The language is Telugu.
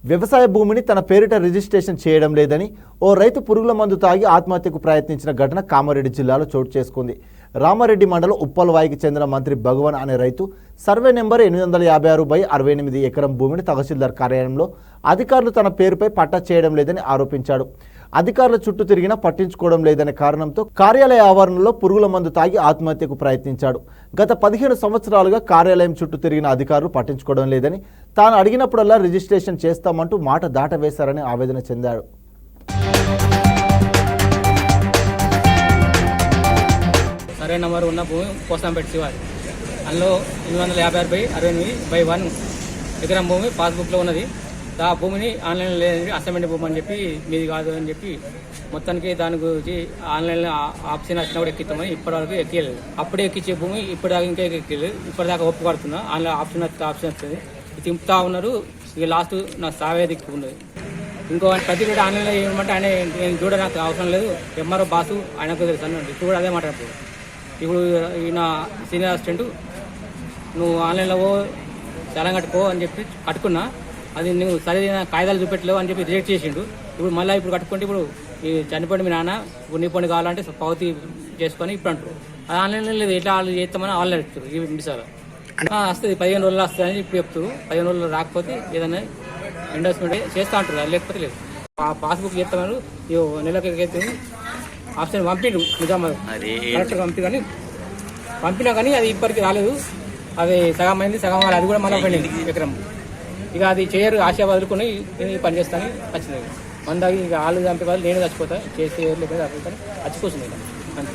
వ్యవసాయ భూమిని తన పేరిట రిజిస్ట్రేషన్ చేయడం లేదని ఓ రైతు పురుగుల మందు తాగి ఆత్మహత్యకు ప్రయత్నించిన ఘటన కామారెడ్డి జిల్లాలో చోటు చేసుకుంది. రామారెడ్డి మండలం ఉప్పలవాయికి చెందిన మంత్రి భగవాన్ అనే రైతు సర్వే నెంబర్ 856/68 ఎకరం భూమిని తహసీల్దార్ కార్యాలయంలో అధికారులు తన పేరుపై పట్టా చేయడం లేదని ఆరోపించాడు. అధికారుల చుట్టూ తిరిగినా పట్టించుకోవడం లేదనే కారణంతో కార్యాలయ ఆవరణలో పురుగుల మందు తాగి ఆత్మహత్యకు ప్రయత్నించాడు. గత 15 సంవత్సరాలుగా కార్యాలయం చుట్టూ తిరిగిన అధికారులు పట్టించుకోవడం లేదని, తాను అడిగినప్పుడల్లా రిజిస్ట్రేషన్ చేస్తామంటూ మాట దాటవేశారని ఆవేదన చెందాడు. సర్వే నెంబర్ ఉన్న భూమి కోసంపేట శివారి అందులో 856/68/1 ఎకరం భూమి పాస్బుక్లో ఉన్నది. ఆ భూమిని ఆన్లైన్లో లేదని అసైన్మెంట్ భూమి అని చెప్పి మీది కాదు అని చెప్పి మొత్తానికి దాని గురించి ఆన్లైన్లో ఆప్షన్ వచ్చినా కూడా ఎక్కిస్తామని ఇప్పటివరకు ఎక్కలేదు. అప్పుడే ఎక్కించే భూమి ఇప్పటిదాకా ఇంకా ఎక్కలేదు. ఇప్పటిదాకా ఒప్పుపడుతున్నా ఆన్లైన్ ఆప్షన్ వస్తుంది తింపుతా ఉన్నారు. ఇక లాస్ట్ నా సావే దిక్కు ఉన్నది. ఇంకో ప్రతి కూడా ఆన్లైన్లో ఏమంటే ఆయన నేను చూడ నాకు అవసరం లేదు, ఎంఆర్ఓ బాసు ఆయనకు తెలుసు అన్నాడు. ఇప్పుడు కూడా అదే మాట్లాడుతుంది. ఇప్పుడు నా సీనియర్ అసిస్టెంట్ నువ్వు ఆన్లైన్లో చాలా కట్టుకో అని చెప్పి కట్టుకున్నా, అది నువ్వు సరైన కాగితాలు చూపెట్టలేవు అని చెప్పి రిజెక్ట్ చేసిండు. ఇప్పుడు మళ్ళీ ఇప్పుడు కట్టుకుంటే ఇప్పుడు ఈ చనిపోయిన మీ నాన్న ఇప్పుడు నీ పని కావాలంటే పౌతి చేసుకొని ఇప్పుడు అంటారు. అది ఆన్లైన్లో లేదు, ఎట్లా వాళ్ళు చేస్తామని ఆన్లైన్ చెప్తారు. ఈ మిసాలు వస్తుంది 15 రోజులు వస్తుందని ఇప్పుడు చెప్తారు. 15 రోజులు రాకపోతే ఏదైనా ఎండోర్స్మెంట్ చేస్తూ అంటారు, అది లేకపోతే లేదు. పాస్బుక్ చేస్తామన్నారు. నెలకి ఆప్షన్ పంపిండు నిజామాబాద్ కలెక్టర్ పంపినా కానీ అది ఇప్పటికీ రాలేదు. అది సగం అయింది, సగం అది కూడా మళ్ళీ పడింది ఎకరం. ఇక అది చేయరు, ఆశ వదులుకొని పని చేస్తాను వచ్చింది. మందాగి ఇక వాళ్ళు చంపే వాళ్ళు నేను చచ్చిపోతా చేసి లేకపోతే చచ్చిపోతుంది అంతే.